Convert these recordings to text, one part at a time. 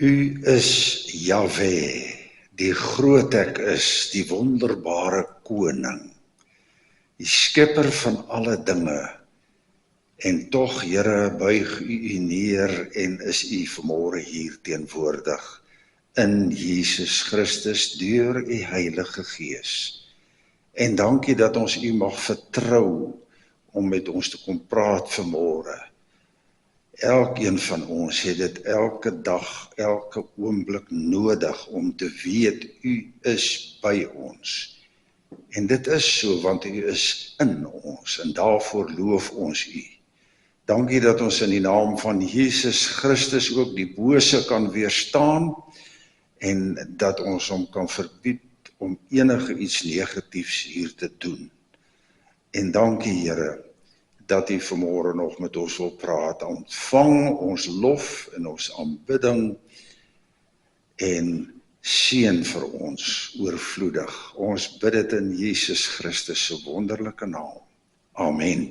U is Jahwe, die groot ek is, die wonderbare koning, die skepper van alle dinge, en tog, Here, buig u neer en is u vanmôre hier teenwoordig, in Jesus Christus, deur u Heilige Gees. En dankie dat ons u mag vertrou, om met ons te kom praat vanmôre. Elkeen van ons het dit elke dag, elke oomblik nodig om te weet, u is by ons. En dit is so, want u is in ons, en daarvoor loof ons u. Dankie dat ons in die naam van Jesus Christus ook die bose kan weerstaan, en dat ons hom kan verbied om enige iets negatiefs hier te doen. En dankie, Here, dat u vanmôre nog met ons wil praat. Ontvang ons lof en ons aanbidding en seën vir ons oorvloedig. Ons bid dit in Jesus Christus se wonderlike naam. Amen.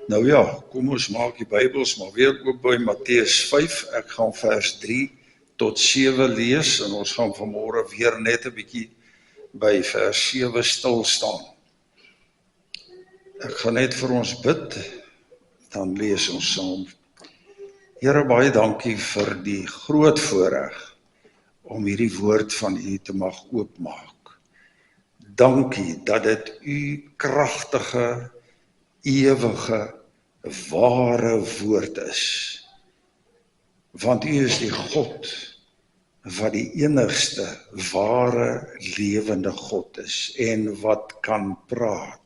Nou ja, kom ons maak die Bybels maar weer oop by Matteus 5. Ek gaan vers 3 tot 7 lees en ons gaan vanmôre weer net 'n bietjie by vers 7 stil staan. Ek gaan net vir ons bid, dan lees ons saam. Here, baie dankie vir die groot voorreg om hierdie woord van u te mag oopmaak. Dankie dat dit u kragtige, ewige, ware woord is. Want u is die God wat die enigste, ware, lewende God is en wat kan praat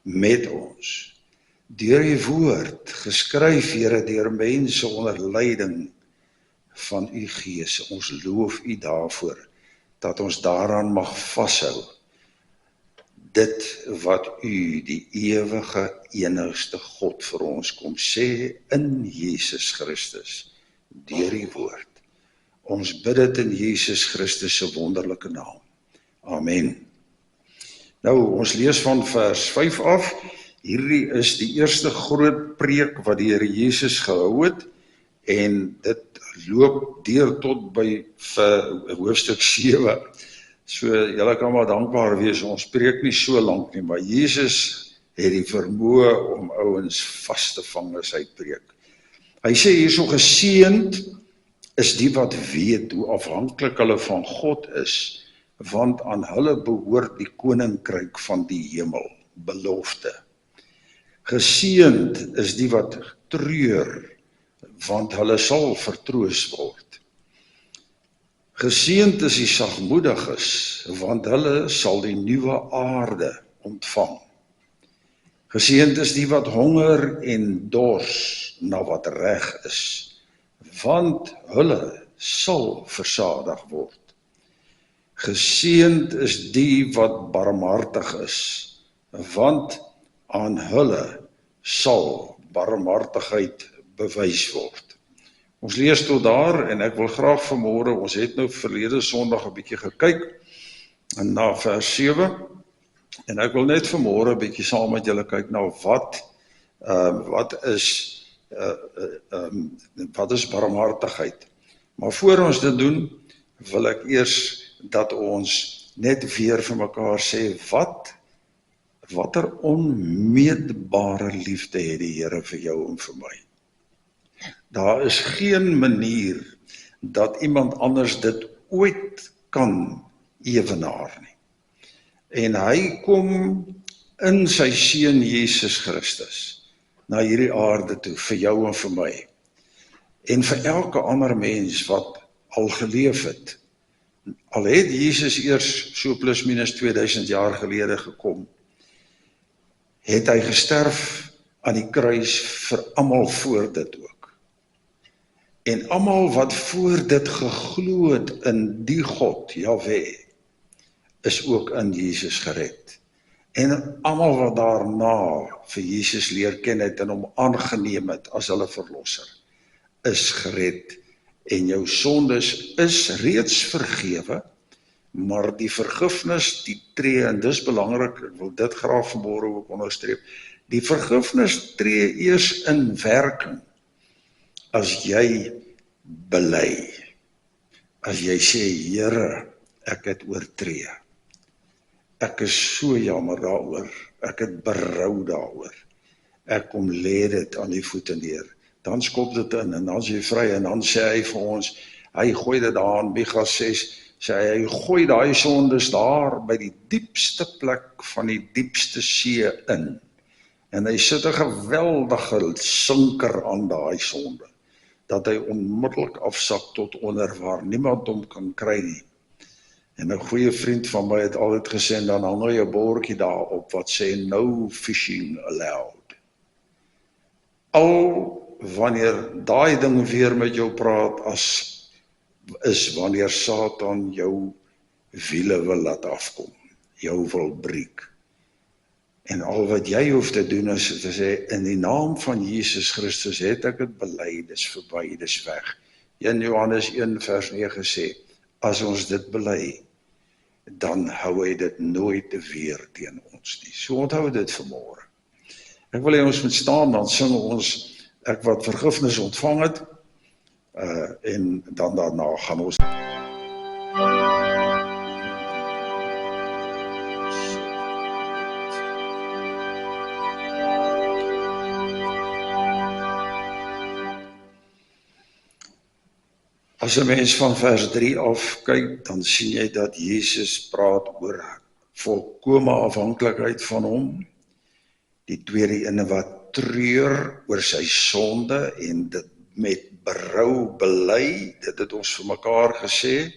met ons, deur die woord, geskryf, Here, deur mense onder leiding van u Gees. Ons loof u daarvoor, dat ons daaraan mag vashou, dit wat u, die ewige, enigste God vir ons kom sê, in Jesus Christus, deur die woord. Ons bid dit in Jesus Christus se wonderlike naam. Amen. Nou, ons lees van vers 5 af. Hierdie is die eerste groot preek wat die Here Jesus gehou het, en dit loop deur tot by hoofstuk 7. So, julle kan maar dankbaar wees, ons preek nie so lank nie, maar Jesus het die vermoë om ouens vas te vang as hy preek. Hy sê hierso, geseënd is die wat weet hoe afhanklik hulle van God is, want aan hulle behoort die koninkryk van die hemel, belofte. Geseënd is die wat treur, want hulle sal vertroos word. Geseënd is die sagmoediges, want hulle sal die nuwe aarde ontvang. Geseënd is die wat honger en dors na wat reg is, want hulle sal versadig word. Geseënd is die wat barmhartig is, want aan hulle sal barmhartigheid bewys word. Ons lees tot daar, en ek wil graag vanmôre, ons het nou verlede Sondag 'n bietjie gekyk na vers 7, en ek wil net vanmôre 'n bietjie saam met julle kyk na wat is barmhartigheid. Maar voor ons dit doen, wil ek eers dat ons net weer vir mekaar sê, watter onmeetbare liefde het die Here vir jou en vir my. Daar is geen manier dat iemand anders dit ooit kan evenaar nie. En hy kom in sy seun Jesus Christus na hierdie aarde toe, vir jou en vir my. En vir elke ander mens wat al geleef het. Al het Jesus eers so plus minus 2000 jaar gelede gekom, het hy gesterf aan die kruis vir almal voor dit ook. En almal wat voor dit geglo het in die God, Jahwe, is ook in Jesus gered. En almal wat daarna vir Jesus leer ken het en hom aangeneem het as hulle verlosser, is gered. En jou sondes is reeds vergewe, maar die vergifnis, die tree, en dis belangrik, ek wil dit graag vanmôre ook onderstreep, die vergifnis tree eers in werking, as jy bely. As jy sê, Here, ek het oortree. Ek is so jammer daaroor. Ek het berou daaroor. Ek kom lê dit aan die voete neer. Dan skop dit in en dan is jy vry en dan sê hy vir ons, hy gooi dit daar in Micha 6, sê hy gooi daai sondes daar by die diepste plek van die diepste see in. En hy sit 'n geweldige sinker aan daai sonde, dat hy onmiddellik afsak tot onder waar niemand hom kan kry nie. En 'n goeie vriend van my het altyd gesê, en dan hang hy 'n bordjie daarop wat sê, no fishing allowed. Al wanneer daai ding weer met jou praat, is wanneer Satan jou wiele wil laat afkom, jou wil breek. En al wat jy hoef te doen is te sê, in die naam van Jesus Christus het ek het bely, dis verby, dis weg. 1 Johannes 1 vers 9 sê, as ons dit bely, dan hou hy dit nooit weer teen ons nie. So onthou dit vanmôre. Ek wil hê ons moet staan, dan sing ons, ek wat vergifnis ontvang het, en dan daarna gaan ons As 'n mens van vers 3 af kyk, dan sien jy dat Jesus praat oor volkome afhanklikheid van hom. Die tweede ene wat treur oor sy sonde en dit met berou bely, dit het ons vir mekaar gesê,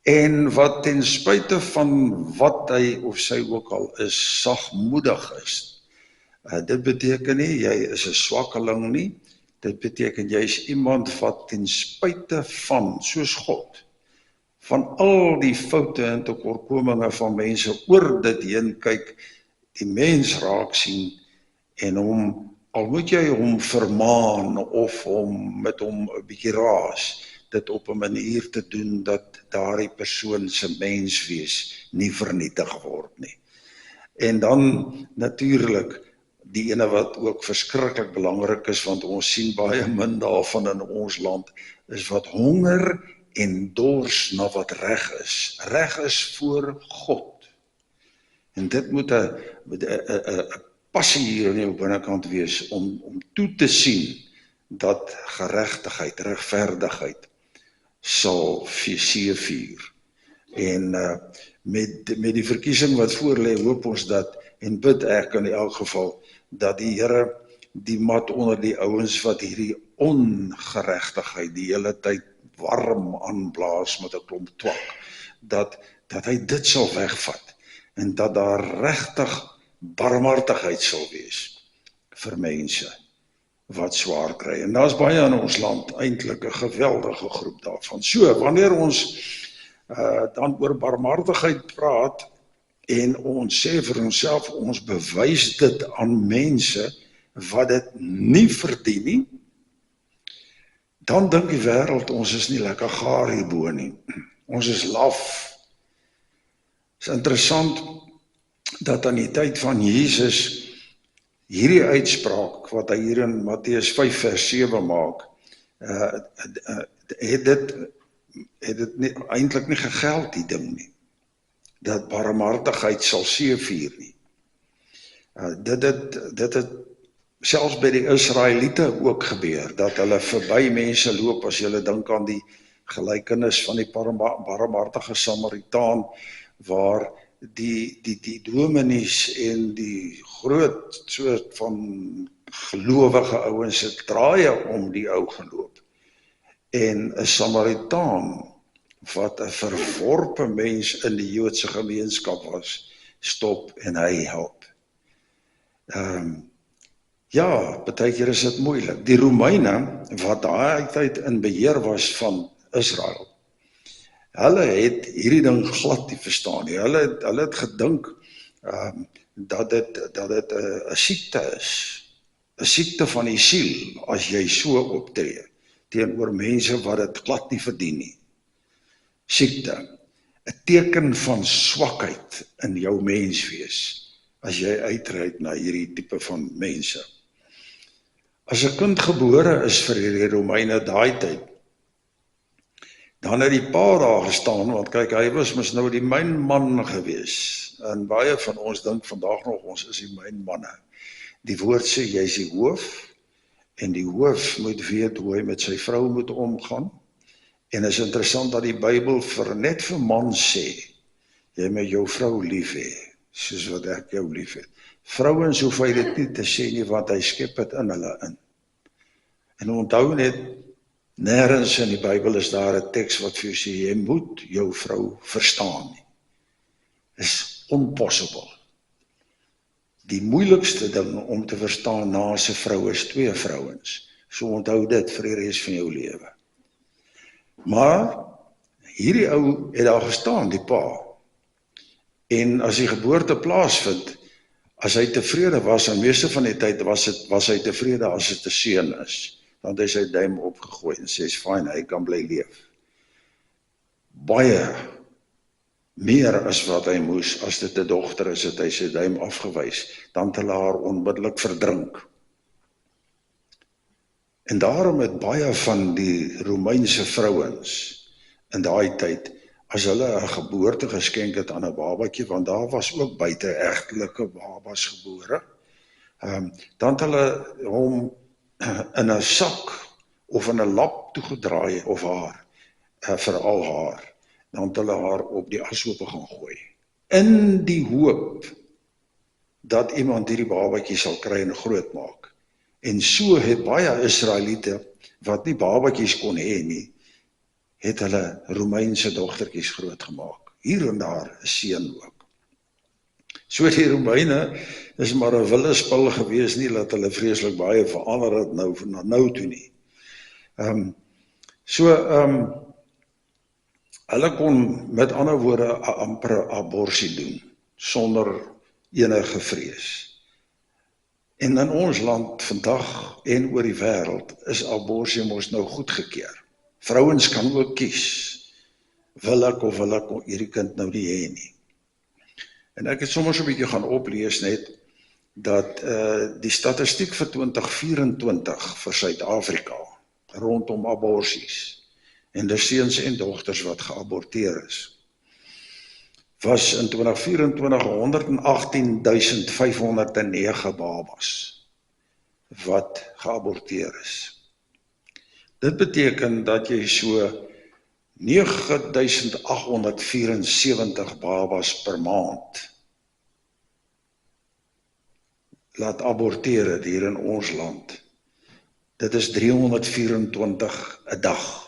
en wat ten spyte van wat hy of sy ook al is, sagmoedig is. Dit beteken nie, jy is 'n swakkeling nie, dit beteken jy is iemand wat ten spyte van, soos God, van al die foute en tekortkominge van mense oor dit heen kyk, die mens raak sien en hom, al moet jy hom vermaan of hom met hom 'n bietjie raas, dit op 'n manier te doen dat daardie persoon se menswees nie vernietig word nie. En dan natuurlik die ene wat ook verskriklik belangrik is, want ons sien baie min daarvan in ons land, is wat honger en dors na wat reg is. Reg is voor God. En dit moet 'n passie hier in jou binnekant wees, om toe te sien, dat geregtigheid, regverdigheid, sal seëvier. En met die verkiesing wat voorlê, hoop ons dat, en bid ek in elk geval, dat die Here die mat onder die ouens wat hierdie ongeregtigheid die hele tyd warm aanblaas met 'n klomp twak, dat hy dit sal wegvat, en dat daar regtig barmhartigheid sal wees vir mense wat swaar kry. En daar's baie in ons land, eintlik 'n geweldige groep daarvan. So, wanneer ons dan oor barmhartigheid praat, en ons sê vir onsself, ons bewys dit aan mense wat dit nie verdien nie, dan dink die wêreld, ons is nie lekker gaar hierbo nie. Ons is laf. Is interessant dat aan die tyd van Jesus hierdie uitspraak wat hy hier in Matteus 5 vers 7 maak, het dit nie, eintlik nie gegeld die ding nie, dat barmhartigheid sal seëvier nie. Dit het selfs by die Israeliete ook gebeur, dat hulle verby mense loop, as jy dink aan die gelykenis van die barmhartige Samaritaan, waar die dominees en die groot soort van gelowige ouens het draaie om die ou geloop. En 'n Samaritaan, wat 'n verworpe mens in die Joodse gemeenskap was, stop en hy help. Ja, baie keer is dit moeilik. Die Romeine, wat daai tyd in beheer was van Israel, hulle het hierdie ding glad nie verstaan nie. Hulle het gedink dat dit 'n siekte is, 'n siekte van die siel, as jy so optree teenoor mense wat dit glad nie verdien nie. Siekte, 'n teken van swakheid in jou menswees, as jy uitreik na hierdie tipe van mense. As 'n kind gebore is vir die Romeine daai tyd, Dan het die pa daar gestaan, want kyk, hy was mos nou die mynman gewees. En baie van ons dink vandag nog, ons is die mynmanne. Die woord sê, jy is die hoof, en die hoof moet weet hoe hy met sy vrou moet omgaan. En is interessant dat die Bybel net vir man sê, jy moet jou vrou lief hê, soos wat ek jou lief het. Vrouens hoef hy dit nie te sê nie, want hy skep dit in hulle in. En onthou net, nêrens in die Bybel is daar 'n teks wat vir jou sê, jy moet jou vrou verstaan nie. Is impossible. Die moeilikste ding om te verstaan na 'n vrou is twee vrouens. So onthou dit vir die res van jou lewe. Maar hierdie ou het daar gestaan, die pa. En as die geboorte plaasvind, as hy tevrede was, en meeste van die tyd was hy tevrede as dit 'n seun is, dan het hy sy duim opgegooi en sê, fine, hy kan bly leef. Baie meer as wat hy moes, as dit 'n dogter is, het hy sy duim afgewys, dan het hulle haar onmiddellik verdrink. En daarom het baie van die Romeinse vrouens in daai tyd, as hulle 'n geboorte geskenk het aan 'n babatjie, want daar was ook buite-egtelike babas gebore, dan het hulle hom in 'n sak of in 'n lap toegedraai, of haar, veral haar, dan het hulle haar op die ashope gaan gooi, in die hoop dat iemand hierdie babatjie sal kry en grootmaak. En so het baie Israeliete, wat nie babatjies kon hê nie, het hulle Romeinse dogtertjies grootgemaak. Hier en daar 'n seun ook. So die Romeine is maar 'n wille spul gewees, nie dat hulle vreeslik baie verander het nou toe nie. Hulle kon met ander woorde 'n ampere aborsie doen, sonder enige vrees. En in ons land vandag en oor die wêreld is aborsie mos nou goedgekeur. Vrouens kan ook kies, wil ek of wil ek hierdie kind nou nie hê nie. En ek het sommer so 'n bietjie gaan oplees net, dat die statistiek vir 2024 vir Suid-Afrika, rondom aborsies, en die seuns en dogters wat geaborteer is, was in 2024 118.509 babas wat geaborteer is. Dit beteken dat jy so 9.874 babas per maand laat aborteer het hier in ons land. Dit is 324 'n dag.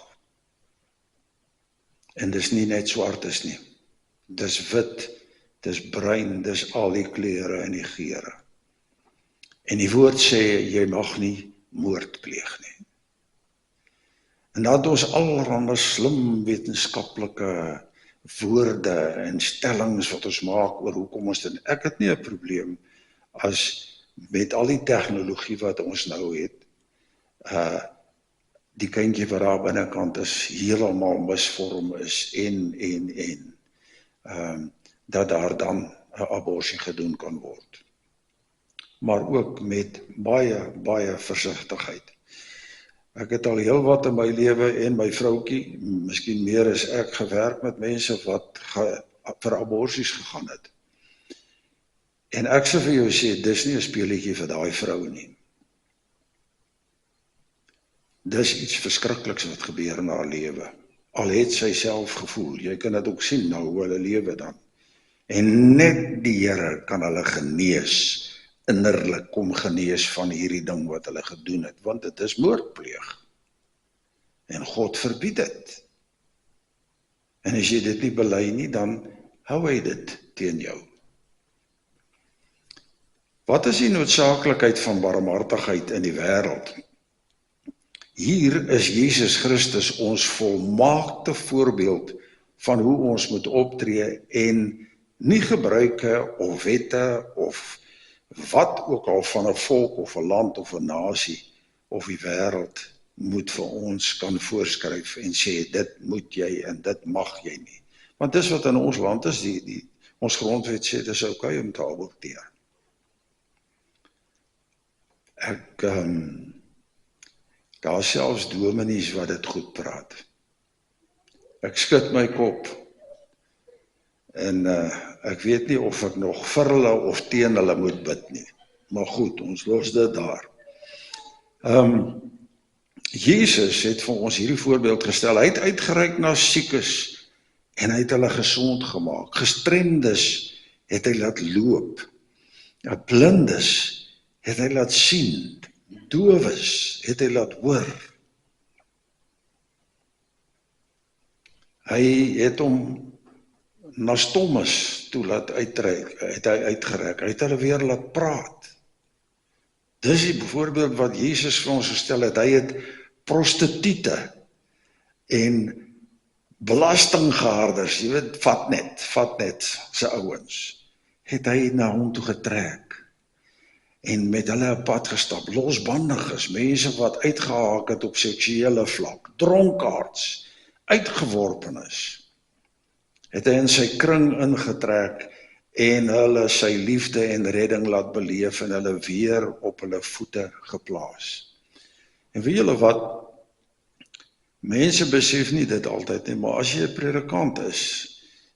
En dis nie net swart is nie. Dis wit, dis bruin, dis al die kleure en die geure. En die woord sê, jy mag nie moord pleeg nie. En dat ons allerhande slim wetenskaplike woorde en stellings wat ons maak oor hoekom ons dit, ek het nie 'n probleem as met al die tegnologie wat ons nou het, die kindjie wat daar binnekant is, heeltemal misvorm is en dat daar dan 'n aborsie gedoen kan word. Maar ook met baie versigtigheid. Ek het al heel wat in my lewe en my vroutjie, miskien meer as ek, gewerk met mense wat vir aborsies gegaan het. En ek sê vir jou sê, dis nie 'n speletjie vir daai vrou nie. Dis iets verskrikliks wat gebeur in haar lewe. Al het sy self gevoel, jy kan dit ook sien nou hoe hulle lewe dan. En net die Here kan hulle genees, innerlik kom genees van hierdie ding wat hulle gedoen het, want dit is moordpleeg. En God verbied dit. En as jy dit nie bely nie, dan hou hy dit teen jou. Wat is die noodsaaklikheid van barmhartigheid in die wêreld? Hier is Jesus Christus ons volmaakte voorbeeld van hoe ons moet optree en nie gebruike of wette of wat ook al van 'n volk of 'n land of 'n nasie of die wêreld moet vir ons kan voorskryf en sê dit moet jy en dit mag jy nie. Want dis wat in ons land is, ons grondwet sê dis oukei om te aborteer. Daar selfs dominees wat dit goed praat. Ek skud my kop en ek weet nie of ek nog vir hulle of teen hulle moet bid nie. Maar goed, ons los dit daar. Jesus het vir ons hierdie voorbeeld gestel. Hy het uitgereik na siekes en hy het hulle gesond gemaak. Gestremdes het hy laat loop. Blindes het hy laat sien. Dowes het hy laat hoor. Hy het hom na stommes toe laat uitreik, het hy uitgereik. Hy het hulle weer laat praat. Dis die voorbeeld wat Jesus vir ons gestel het. Hy het prostituie en belastinggeharders, jy weet, vatnet se ouens, het hy na hom toe getrek en met hulle 'n pad gestap. Losbandiges, mense wat uitgehaak het op seksuele vlak, dronkaards, uitgeworpenes, het hy in sy kring ingetrek en hulle sy liefde en redding laat beleef en hulle weer op hulle voete geplaas. En weet julle wat, mense besef nie dit altyd nie, maar as jy 'n predikant is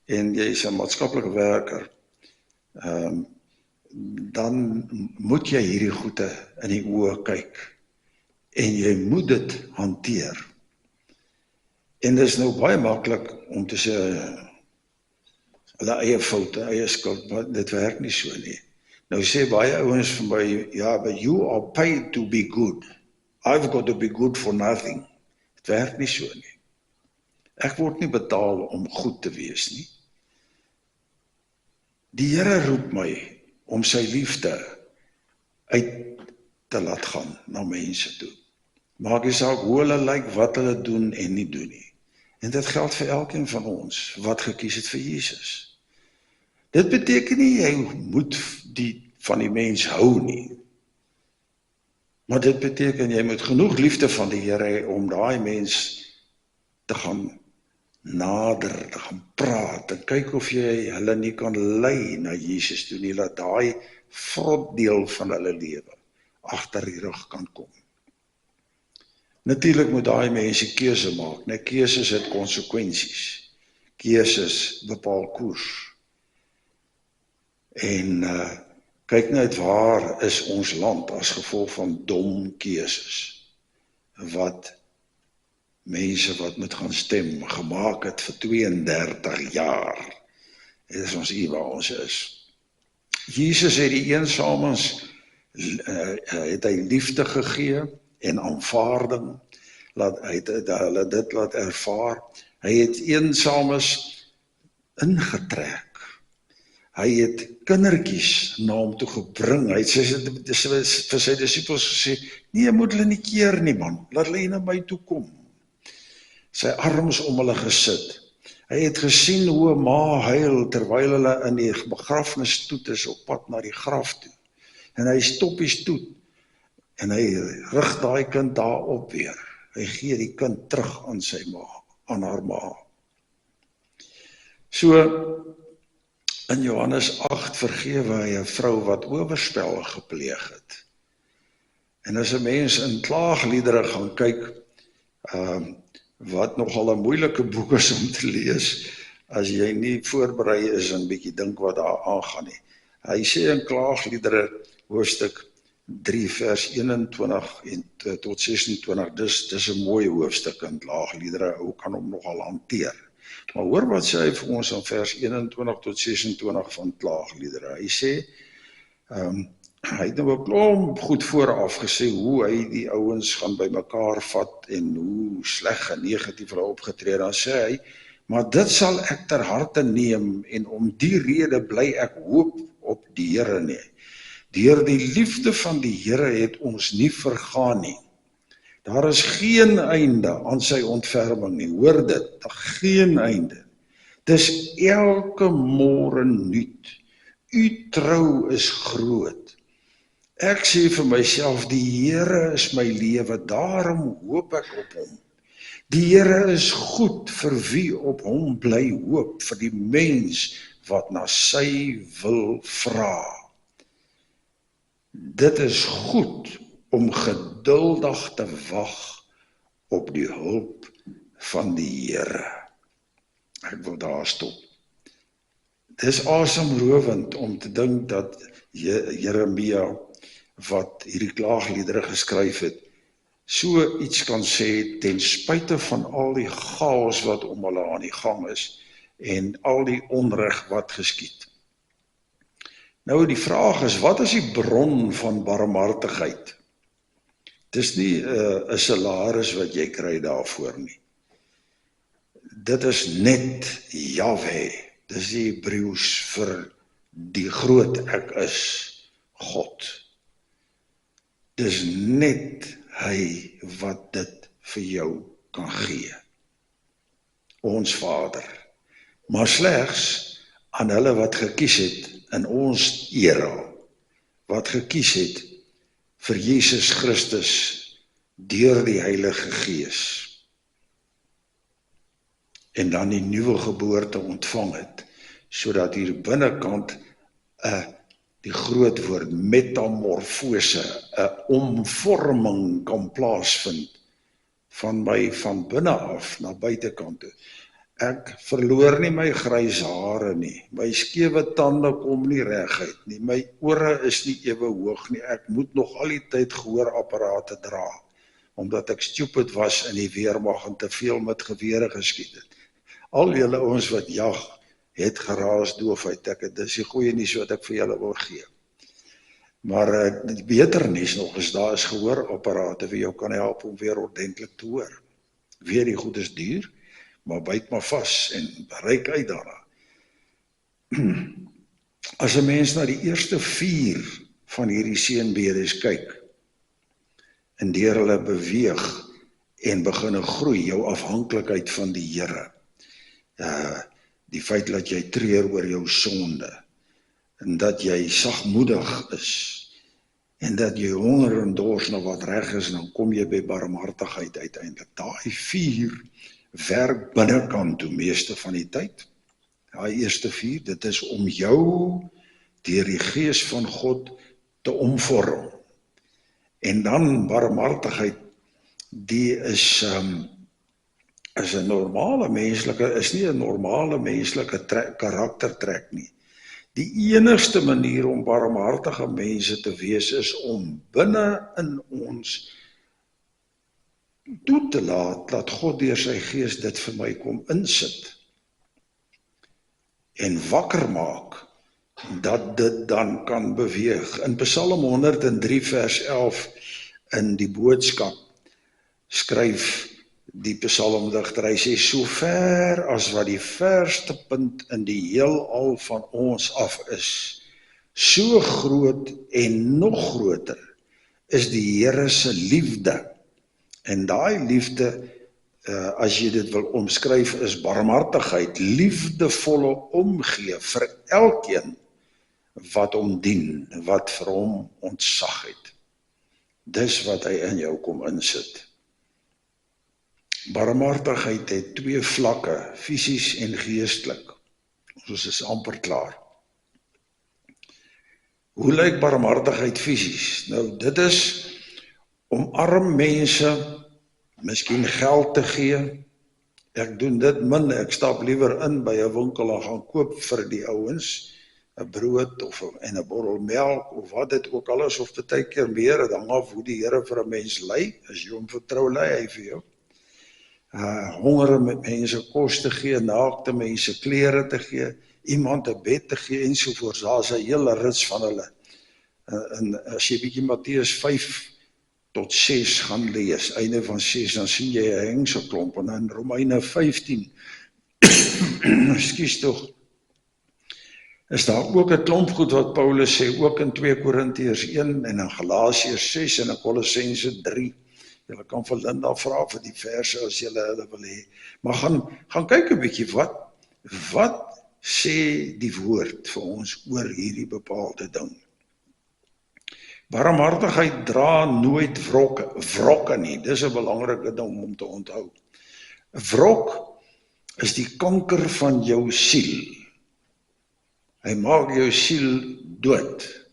en jy is 'n maatskaplike werker, dan moet jy hierdie goeie in die oë kyk en jy moet dit hanteer. En dit is nou baie maklik om te sê hulle eie foute, eie skuld, maar dit werk nie so nie. Nou sê baie ouens vir my, ja, but you are paid to be good. I've got to be good for nothing. Dit werk nie so nie. Ek word nie betaal om goed te wees nie. Die Here roep my om sy liefde uit te laat gaan na mense toe. Maak nie saak hoe hulle lyk, wat hulle doen en nie doen nie. En dit geld vir elkeen van ons wat gekies het vir Jesus. Dit beteken nie jy moet van die mens hou nie. Maar dit beteken jy moet genoeg liefde van die Here hê om daai mens te gaan nader, te gaan praat en kyk of jy hulle nie kan lei na Jesus toe nie, laat daai vrot deel van hulle lewe agter die rug kan kom. Natuurlik moet daai mense keuse maak, net keuses het konsekwensies. Keuses bepaal koers. En kyk net waar is ons land as gevolg van dom keuses wat mense wat moet gaan stem gemaak het vir 32 jaar. Dit is ons hier waar ons is. Jesus het die eensames het hy liefde gegee en aanvaarding, hy het hulle dit laat ervaar. Hy het eensames ingetrek. Hy het kindertjies na hom toe gebring. Hy het vir sy disippels gesê, nee, moet hulle nie keer nie man, laat hulle na my toe kom. Sy arms om hulle gesit. Hy het gesien hoe 'n ma huil terwyl hulle in die begrafnisstoet is op pad na die graf toe. En hy stop die stoet en hy rig daai kind daar op weer. Hy gee die kind terug aan sy ma, aan haar ma. So in Johannes 8 vergewe hy 'n vrou wat oorspel gepleeg het. En as 'n mens in klaagliedere gaan kyk, wat nogal 'n moeilike boek is om te lees, as jy nie voorberei is en bietjie dink wat daar aangaan nie. Hy sê in klaagliedere hoofstuk 3 vers 21 en tot 26, dis 'n mooi hoofstuk in klaagliedere, hoe kan hom nogal hanteer. Maar hoor wat sê hy vir ons in vers 21 tot 26 van klaagliedere. Hy sê, hy het nou 'n klomp goed vooraf gesê hoe hy die ouens gaan by mekaar vat en hoe sleg en negatief hulle opgetree. Dan sê hy, maar dit sal ek ter harte neem en om die rede bly ek hoop op die Here nie. Deur die liefde van die Here het ons nie vergaan nie. Daar is geen einde aan sy ontferming nie. Hoor dit, geen einde. Dis elke môre nuut. U trou is groot. Ek sê vir myself, die Here is my lewe, daarom hoop ek op hom. Die Here is goed vir wie op hom bly hoop, vir die mens wat na sy wil vra. Dit is goed om geduldig te wag op die hulp van die Here. Ek wil daar stop. Dis asemrowend om te dink dat Jeremia, wat hierdie klaagliedere geskryf het, so iets kan sê ten spyte van al die chaos wat om hulle aan die gang is en al die onreg wat geskied. Nou die vraag is, wat is die bron van barmhartigheid? Dis nie 'n salaris wat jy kry daarvoor nie. Dit is net Jahwe. Dis die Hebreëus vir die groot ek is, God. Dis net hy wat dit vir jou kan gee. Ons Vader. Maar slegs aan hulle wat gekies het in ons era, wat gekies het vir Jesus Christus deur die Heilige Gees. En dan die nuwe geboorte ontvang het, sodat hier binnekant die groot woord metamorfose, 'n omvorming kan plaasvind van my van binne af na buitekant toe. Ek verloor nie my grys hare nie, my skewe tande kom nie reguit nie, my ore is nie ewe hoog nie, ek moet nog al die tyd gehoorapparate dra, omdat ek stupid was in die weermag en te veel met gewere geskiet het. Al julle ouens wat jag, het geraas doofheid, dis die goeie nuus wat ek vir julle wil gee. Maar die beter nuus nog is, daar is gehoorapparate vir jou kan help om weer ordentlik te hoor. Weer die goed is duur, maar byt maar vas en bereik uit daarna. As 'n mens na die eerste 4 van hierdie seënbedes kyk, en deur hulle beweeg en begin groei, jou afhanklikheid van die Here, die feit dat jy treur oor jou sonde, en dat jy sagmoedig is, en dat jy honger en dors na wat reg is, en dan kom jy by barmhartigheid uiteindelik. Daai 4 werk binnekant toe meeste van die tyd. Daai eerste 4, dit is om jou deur die Gees van God te omvorm. En dan barmhartigheid, die is 'n normale menslike, is nie 'n normale menslike karaktertrek nie. Die enigste manier om barmhartige mense te wees is om binne in ons toe te laat, dat God deur sy Gees dit vir my kom insit en wakker maak, dat dit dan kan beweeg. In Psalm 103 vers 11 in die boodskap skryf die psalmdigter, hy sê, so ver as wat die verste punt in die heelal van ons af is, so groot en nog groter is die Here se liefde. En daai liefde, as jy dit wil omskryf, is barmhartigheid, liefdevolle omgee vir elkeen wat hom dien, wat vir hom ontzag het. Dis wat hy in jou kom insit. Barmhartigheid het 2 vlakke, fisies en geestelik. Ons is amper klaar. Hoe lyk barmhartigheid fisies? Nou, dit is om arm mense miskien geld te gee. Ek doen dit min, ek stap liewer in by 'n winkel en gaan koop vir die ouens 'n brood en 'n bottel melk of wat dit ook al is, of baie keer meer, dit hang af hoe die Here vir 'n mens lei. As jy hom vertrou, lei hy vir jou. Honger met mense kos te gee, naakte mense klere te gee, iemand 'n bed te gee ensovoorts. Daar's 'n hele rits van hulle. En as jy bietjie Matteus 5 tot 6 gaan lees, einde van 6, dan sien jy 'n hengselklomp, en in Romeine 15, ekskuus tog, is daar ook 'n klomp goed wat Paulus sê, ook in 2 Korintiërs 1, en in Galasiërs 6, en in Kolossense 3, julle kan vir Linda vra vir die verse as julle hulle wil hê, maar gaan kyk 'n bietjie, wat sê die woord vir ons oor hierdie bepaalde ding. Barmhartigheid dra nooit wrokke nie, dis 'n belangrike ding om te onthou. Wrok is die kanker van jou siel. Hy maak jou siel dood,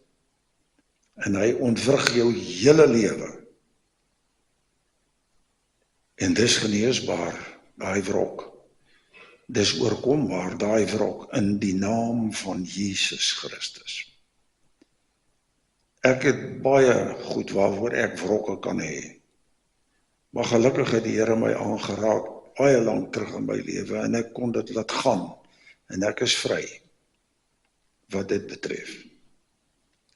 en hy ontwrig jou hele lewe. En dis geneesbaar, daai wrok. Dis oorkombaar, daai wrok, in die naam van Jesus Christus. Ek het baie goed waarvoor ek wrokke kan hê. Maar gelukkig het die Here my aangeraak, baie lank terug in my lewe, en ek kon dit laat gaan, en ek is vry, wat dit betref.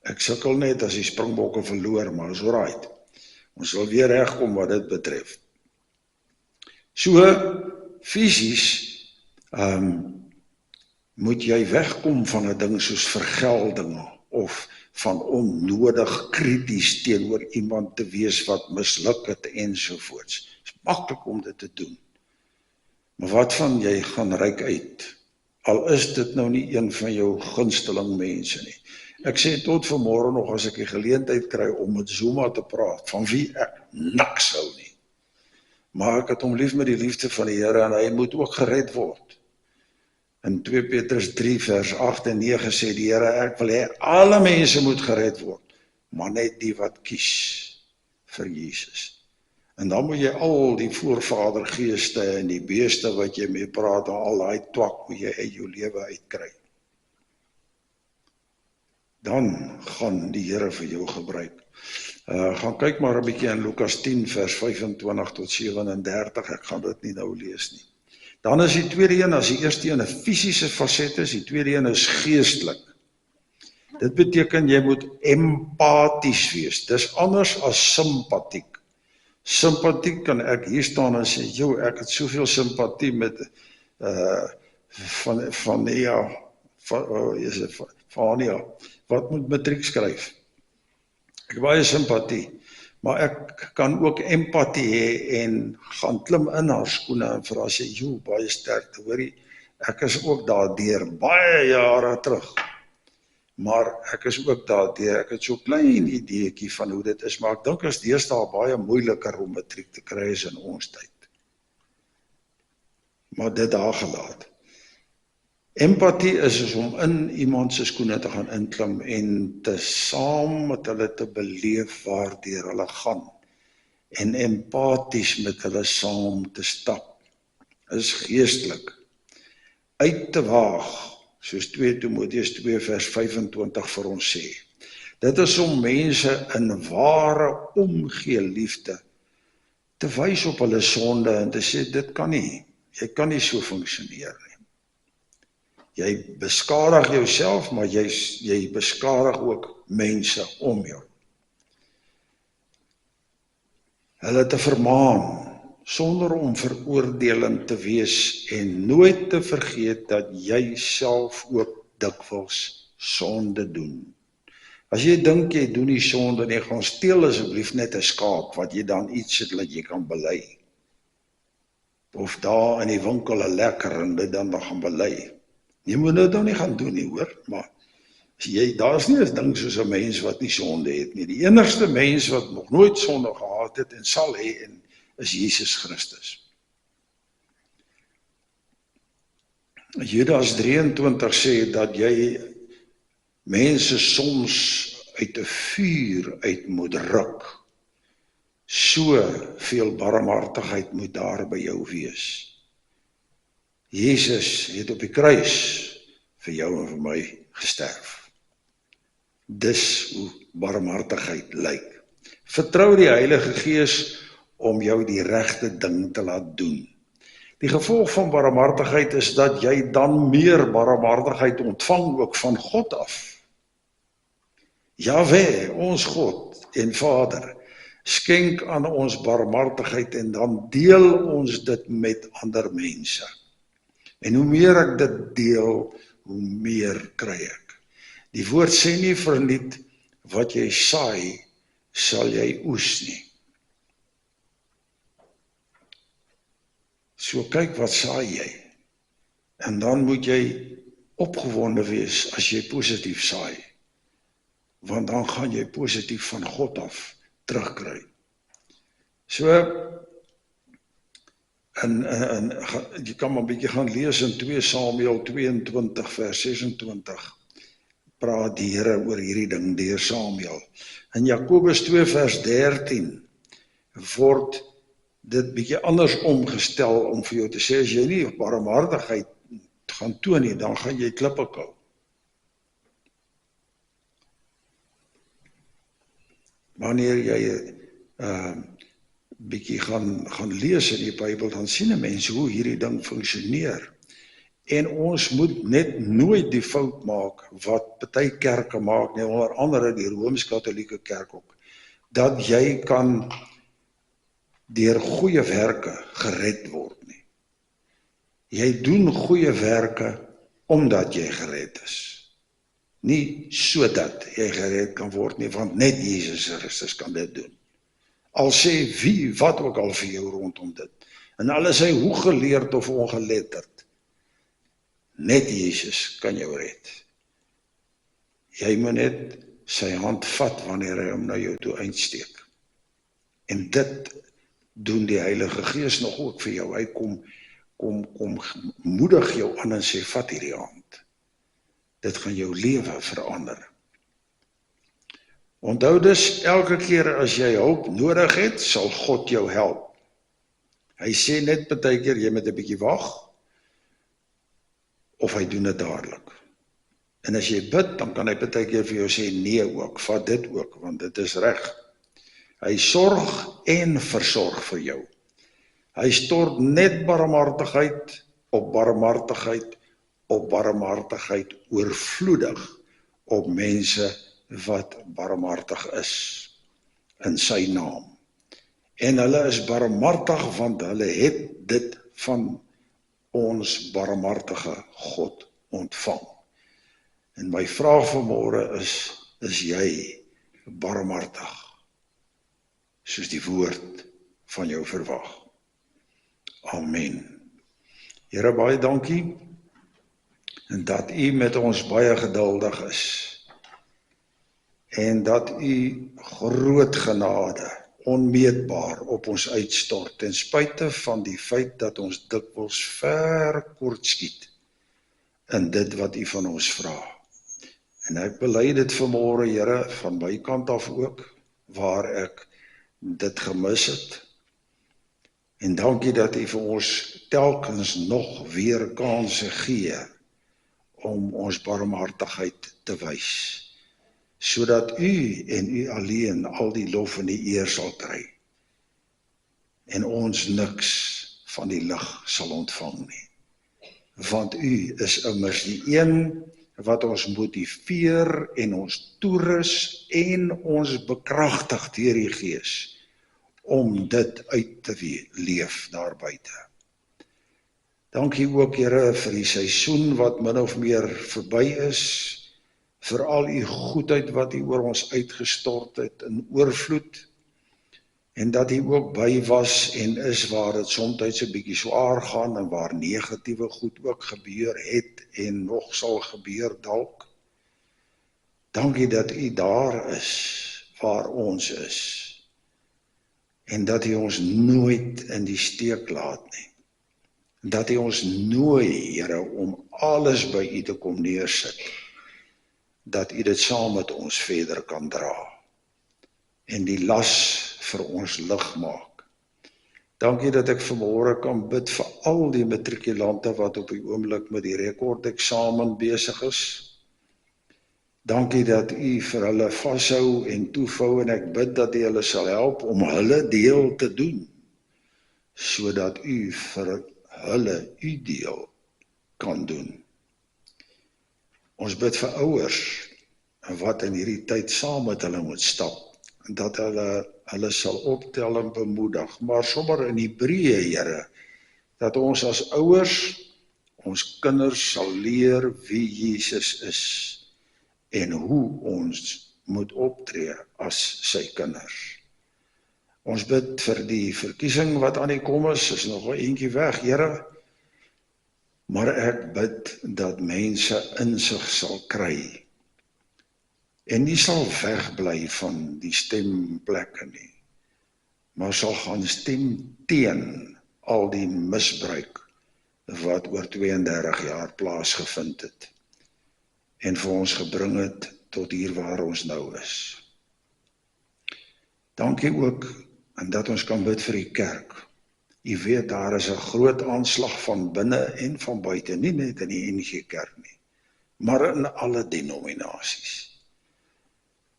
Ek sukkel net as die springbokke verloor, maar is alright. Ons sal weer regkom wat dit betref. So, fisies, moet jy wegkom van 'n ding soos vergelding, of van onnodig krities teenoor iemand te wees wat misluk het ensovoorts. Het is maklik om dit te doen. Maar wat van jy gaan reik uit, al is dit nou nie een van jou gunsteling mense nie. Ek sê tot vanmôre nog, as ek die geleentheid kry om met Zuma te praat, van wie ek niks hou nie. Maar ek het hom lief met die liefde van die Here, en hy moet ook gered word. In 2 Petrus 3 vers 8 en 9 sê die Here, ek wil hê alle mense moet gered word, maar net die wat kies vir Jesus. En dan moet jy al die voorvadergeeste en die beeste wat jy mee praat, en al daai twak moet jy uit jou lewe uitkry. Dan gaan die Here vir jou gebruik. Gaan kyk maar 'n bietjie in Lukas 10 vers 25 tot 37, ek gaan dit nie nou lees nie. Dan is die tweede een, as die eerste een 'n fisiese faset is, die tweede een is geestelik. Dit beteken jy moet empaties wees. Dis anders as simpatiek. Sympatiek kan ek hier staan en sê, joh, ek het soveel simpatie met Vania, wat moet matriek skryf. Ek het baie simpatie, maar ek kan ook empatie hê en gaan klim in haar skoene en vir haar sê, joh, baie sterkte, hoorie, ek is ook daardeur baie jare terug. Maar ek is ook daardeur, ek het so klein ideetjie van hoe dit is, maar ek dink is deesdae baie moeiliker om matriek te kry as in ons tyd. Maar dit daar gelaat. Empatie is om in iemand se skoene te gaan inklim en te saam met hulle te beleef waardeur hulle gaan. En empaties met hulle saam te stap. Is geestelik. Uit te waag, soos 2 Timoteus 2 vers 25 vir ons sê. Dit is om mense in ware omgee liefde te wys op hulle sonde en te sê, dit kan nie, jy kan nie so funksioneer nie. Jy beskadig jouself, maar jy beskadig ook mense om jou. Hulle te vermaan, sonder om veroordelend te wees en nooit te vergeet dat jy self ook dikwels sonde doen. As jy dink jy doen nie sonde nie, gaan steel asseblief net 'n skaap wat jy dan iets het dat jy kan bely. Of daar in die winkel 'n lekker en dit dan gaan bely. Jy moet dit dan nie gaan doen nie, hoor, maar daar's nie 'n ding soos 'n mens wat nie sonde het nie. Die enigste mens wat nog nooit sonde gehad het en sal hê, is Jesus Christus. Judas 23 sê dat jy mense soms uit 'n vuur uit moet ruk. So veel barmhartigheid moet daar by jou wees. Jesus het op die kruis vir jou en vir my gesterf. Dis hoe barmhartigheid lyk. Vertrou die Heilige Gees om jou die regte ding te laat doen. Die gevolg van barmhartigheid is dat jy dan meer barmhartigheid ontvang ook van God af. Jahwe, ons God en Vader, skenk aan ons barmhartigheid en dan deel ons dit met ander mense. En hoe meer ek dit deel, hoe meer kry ek. Die woord sê nie verniet, wat jy saai, sal jy oes nie. So kyk wat saai jy. En dan moet jy opgewonde wees as jy positief saai. Want dan gaan jy positief van God af terugkry. So, jy kan maar 'n bietjie gaan lees in 2 Samuel 22 vers 26. Praat die Here oor hierdie ding deur Samuel. In Jakobus 2 vers 13 word dit bietjie anders omgestel om vir jou te sê, as jy nie barmhartigheid gaan toon nie, dan gaan jy klippe kou. Wanneer jy bietjie gaan lees in die Bybel, dan sien 'n mens hoe hierdie ding funksioneer. En ons moet net nooit die fout maak wat party kerke maak, nie, onder andere die Rooms-Katolieke kerk ook, dat jy kan deur goeie werke gered word nie. Jy doen goeie werke omdat jy gered is. Nie sodat jy gered kan word nie, want net Jesus Christus kan dit doen. Al sê wie, wat ook al vir jou rondom dit. En al is hy hoe geleerd of ongeletterd, net Jesus kan jou red. Jy moet net sy hand vat wanneer hy hom na jou toe uitsteek. En dit doen die Heilige Gees nog ook vir jou. Hy kom moedig jou aan en sê, vat hierdie hand. Dit gaan jou lewe verander. Onthou dus, elke keer as jy hulp nodig het, sal God jou help. Hy sê net baie keer, jy moet 'n bietjie wag, of hy doen dit dadelik. En as jy bid, dan kan hy baie keer vir jou sê, nee ook, vat dit ook, want dit is reg. Hy sorg en versorg vir jou. Hy stort net barmhartigheid op barmhartigheid op barmhartigheid oorvloedig op mense wat barmhartig is in sy naam. En hulle is barmhartig want hulle het dit van ons barmhartige God ontvang. En my vraag vanmôre is jy barmhartig, soos die woord van jou verwag? Amen. Here, baie dankie, en dat u met ons baie geduldig is, en dat u groot genade, onmeetbaar op ons uitstort, ten spyte van die feit dat ons dikwels ver kort skiet in dit wat u van ons vra. En ek bely dit vanmôre, Here, van my kant af ook, waar ek dit gemis het. En dankie dat u vir ons telkens nog weer kanse gee om ons barmhartigheid te wys, sodat u en u alleen al die lof en die eer sal kry, en ons niks van die lig sal ontvang nie. Want u is immers die een wat ons motiveer en ons toerus en ons bekragtig deur die Gees om dit uit te leef daar buite. Dankie ook, Here, vir die seisoen wat min of meer verby is, vir al u goedheid wat u oor ons uitgestort het in oorvloed, en dat u ook by was en is waar dit soms 'n bietjie swaar gaan en waar negatiewe goed ook gebeur het en nog sal gebeur dalk. Dankie dat u daar is waar ons is, en dat u ons nooit in die steek laat nie. Dat u ons nooi, Here, om alles by u te kom neersit, dat u dit saam met ons verder kan dra, en die las vir ons lig maak. Dankie dat ek vanmôre kan bid vir al die matrikulante wat op die oomblik met die rekordeksamen besig is. Dankie dat u vir hulle vashou en toevou, en ek bid dat u hulle sal help om hulle deel te doen, sodat u vir hulle u deel kan doen. Ons bid vir ouers wat in hierdie tyd saam met hulle moet stap, dat hulle sal optel en bemoedig, maar sommer in Hebreë, Here, dat ons as ouers ons kinders sal leer wie Jesus is en hoe ons moet optree as sy kinders. Ons bid vir die verkiesing wat aan die kom is nog 'n eentjie weg, Here, maar ek bid dat mense insig sal kry en nie sal wegbly van die stemplekke nie, maar sal gaan stem teen al die misbruik wat oor 32 jaar plaasgevind het en vir ons gebring het tot hier waar ons nou is. Dankie ook en dat ons kan bid vir die kerk, U weet, daar is 'n groot aanslag van binne en van buite, nie net in die NG Kerk nie, maar in alle denominasies.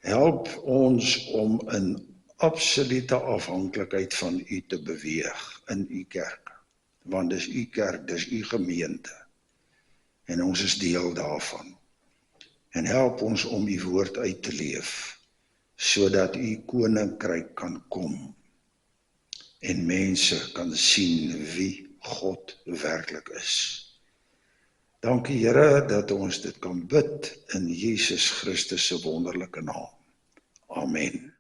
Help ons om in absolute afhanklikheid van U te beweeg in U kerk, want dis U kerk, dis U gemeente, en ons is deel daarvan. En help ons om U woord uit te leef, sodat U koninkryk kan kom, en mense kan sien wie God werklik is. Dankie Here dat ons dit kan bid in Jesus Christus se wonderlike naam. Amen.